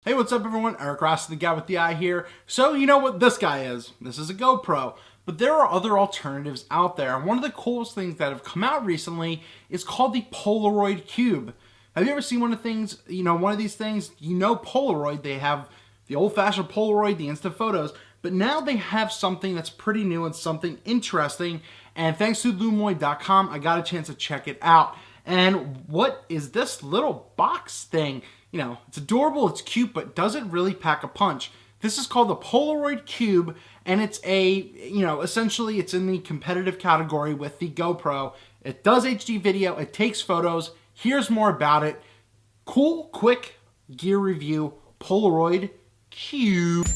Hey, what's up everyone? Eric Rossi, the guy with the eye here. So you know what this guy is. This is a GoPro. But there are other alternatives out there. And one of the coolest things that have come out recently is called the Polaroid Cube. Have you ever seen one of these things? Polaroid, they have the old-fashioned Polaroid, the instant photos. But now they have something that's pretty new and something interesting. And thanks to Lumoid.com, I got a chance to check it out. And what is this little box thing? It's adorable, it's cute, but does it really pack a punch? This is called the Polaroid Cube, and it's essentially it's in the competitive category with the GoPro. It does HD video, it takes photos. Here's more about it. Cool, quick gear review, Polaroid Cube.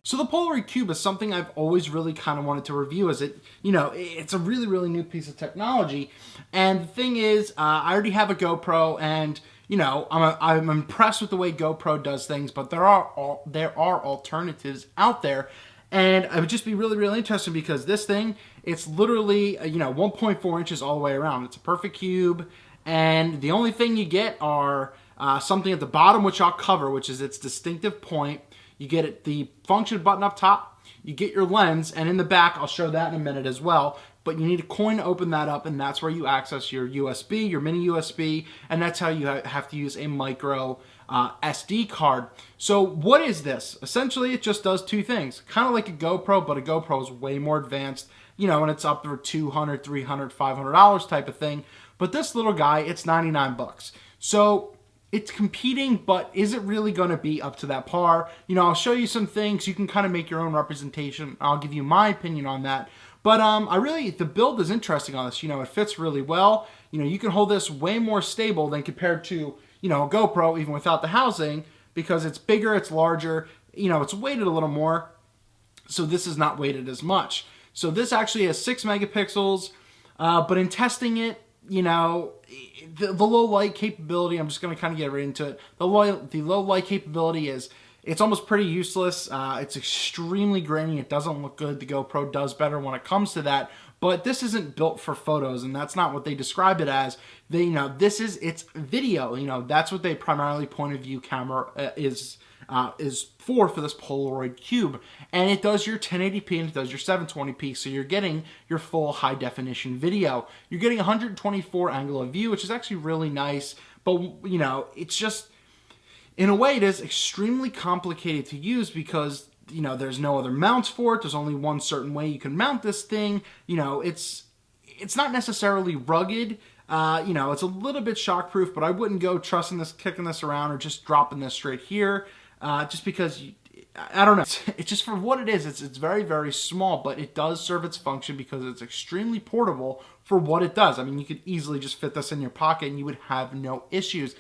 So the Polaroid Cube is something I've always really kind of wanted to review, as it's a really, really new piece of technology. And the thing is, I already have a GoPro, and I'm impressed with the way GoPro does things, but there are alternatives out there. And it would just be really, really interesting because this thing, it's literally 1.4 inches all the way around. It's a perfect cube, and the only thing you get are something at the bottom, which I'll cover, which is its distinctive point. You get the function button up top, you get your lens, and in the back, I'll show that in a minute as well, but you need a coin to open that up, and that's where you access your USB, your mini USB, and that's how you have to use a micro SD card. So what is this? Essentially, it just does two things. Kind of like a GoPro, but a GoPro is way more advanced, and it's up to $200, $300, $500 type of thing. But this little guy, it's 99 bucks. So it's competing, but is it really going to be up to that par? I'll show you some things. You can kind of make your own representation. I'll give you my opinion on that. But the build is interesting on this. It fits really well. You can hold this way more stable than compared to, a GoPro, even without the housing, because it's bigger, it's larger, it's weighted a little more. So this is not weighted as much. So this actually has 6 megapixels, but in testing it, the low light capability, I'm just going to kind of get right into it. The low light capability it's almost pretty useless. It's extremely grainy. It doesn't look good. The GoPro does better when it comes to that. But this isn't built for photos, and that's not what they describe it as. It's video. That's what they primarily point of view camera is for this Polaroid Cube. And it does your 1080p and it does your 720p, so you're getting your full high definition video. You're getting 124 angle of view, which is actually really nice, but it's just, in a way, it is extremely complicated to use because there's no other mounts for it. There's only one certain way you can mount this thing. It's not necessarily rugged. It's a little bit shockproof, but I wouldn't go trusting this, kicking this around, or just dropping this straight here. Just because, I don't know. It's just for what it is. It's very, very small, but it does serve its function because it's extremely portable for what it does. I mean, you could easily just fit this in your pocket and you would have no issues.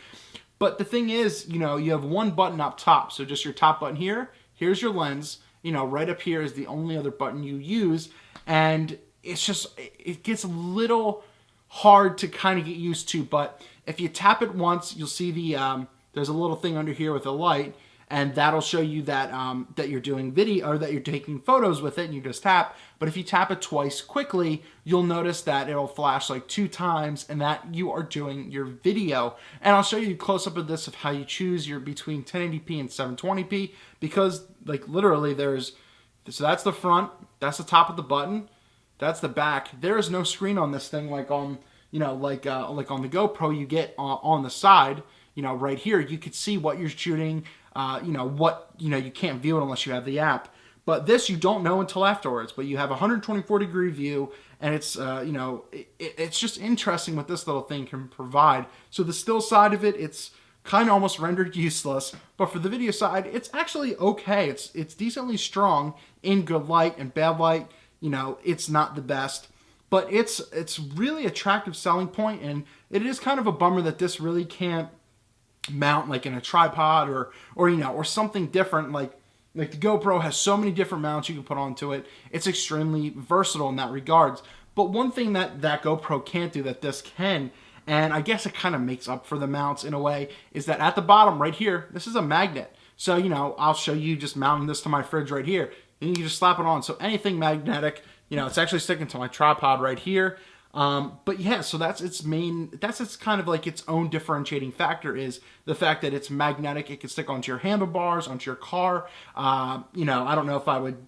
But the thing is, you have one button up top. So just your top button here. Here's your lens. Right up here is the only other button you use. And it's just, it gets a little hard to kind of get used to. But if you tap it once, you'll see there's a little thing under here with a light. And that'll show you that that you're doing video, or that you're taking photos with it, and you just tap. But if you tap it twice quickly, you'll notice that it'll flash like 2 times, and that you are doing your video. And I'll show you a close-up of this, of how you choose your between 1080p and 720p, because like literally so that's the front, that's the top of the button, that's the back. There is no screen on this thing like on like on the GoPro you get on the side. Right here you could see what you're shooting. You can't view it unless you have the app. But this you don't know until afterwards. But you have a 124-degree view, and it's it's just interesting what this little thing can provide. So the still side of it, it's kind of almost rendered useless. But for the video side, it's actually okay. It's decently strong in good light and bad light. It's not the best, but it's really attractive selling point, and it is kind of a bummer that this really can't mount like in a tripod or something different. Like the GoPro has so many different mounts you can put onto it. It's extremely versatile in that regards. But one thing that GoPro can't do that this can, and I guess it kind of makes up for the mounts in a way, is that at the bottom right here, this is a magnet. So I'll show you just mounting this to my fridge right here, and you can just slap it on. So anything magnetic, it's actually sticking to my tripod right here. But yeah, so that's its kind of like its own differentiating factor, is the fact that it's magnetic. It can stick onto your handlebars, onto your car. You know, I don't know if I would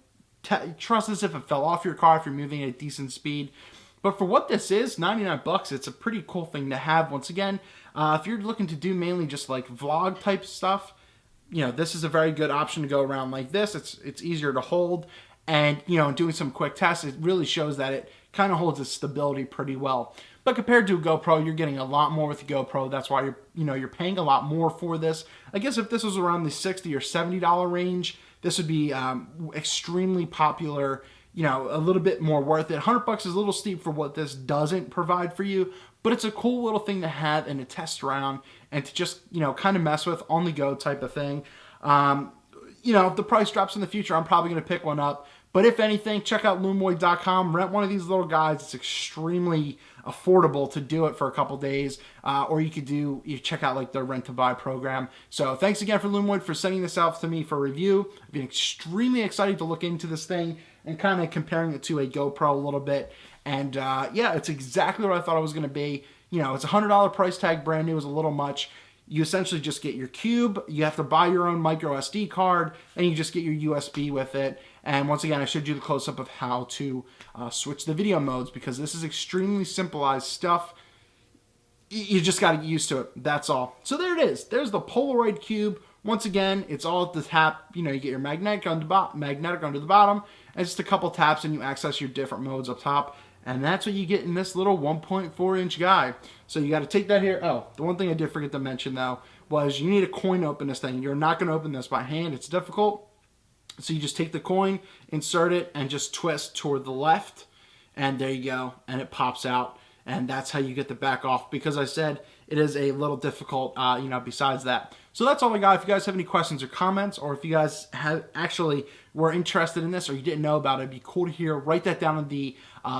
trust this if it fell off your car, if you're moving at a decent speed. But for what this is, 99 bucks, it's a pretty cool thing to have. Once again, if you're looking to do mainly just like vlog type stuff, you know, this is a very good option to go around like this. It's easier to hold. And, you know, doing some quick tests, it really shows that it kind of holds its stability pretty well. But compared to a GoPro, you're getting a lot more with the GoPro. That's why you're paying a lot more for this. I guess if this was around the $60 or $70 range, this would be extremely popular, you know, a little bit more worth it. 100 bucks is a little steep for what this doesn't provide for you, but it's a cool little thing to have and to test around and to just, you know, kind of mess with on the go type of thing. You know, if the price drops in the future, I'm probably going to pick one up. But if anything, check out Lumoid.com, rent one of these little guys. It's extremely affordable to do it for a couple days. Or you check out like their rent-to-buy program. So thanks again for Lumoid for sending this out to me for review. I've been extremely excited to look into this thing and kind of comparing it to a GoPro a little bit. And yeah, it's exactly what I thought it was going to be. You know, it's a $100 price tag, brand new, is a little much. You essentially just get your cube, you have to buy your own micro SD card, and you just get your USB with it. And once again, I showed you the close-up of how to switch the video modes, because this is extremely simplified stuff. You just got to get used to it. That's all. So there it is. There's the Polaroid Cube. Once again, it's all at the tap. You know, you get your magnetic under the bottom, and just a couple taps, and you access your different modes up top. And that's what you get in this little 1.4-inch guy. So you got to take that here. Oh, the one thing I did forget to mention, though, was you need a coin to open this thing. You're not going to open this by hand. It's difficult. So you just take the coin, insert it, and just twist toward the left. And there you go. And it pops out. And that's how you get the back off. Because I said it is a little difficult, you know, besides that. So that's all I got. If you guys have any questions or comments, or if you guys actually were interested in this or you didn't know about it, it'd be cool to hear. Write that down in the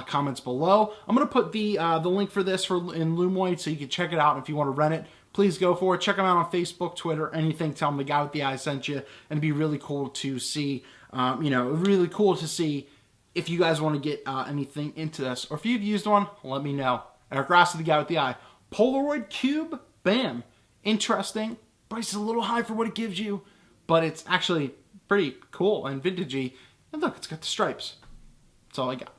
comments below. I'm going to put the link for this in Lumoid so you can check it out. If you want to rent it, please go for it. Check them out on Facebook, Twitter, anything. Tell them the guy with the eye sent you. And it'd be really cool to see, you know, really cool to see if you guys want to get anything into this. Or if you've used one, let me know. Eric Rossi, the guy with the eye. Polaroid Cube, bam. Interesting. Price is a little high for what it gives you, but it's actually pretty cool and vintagey. And look, it's got the stripes. That's all I got.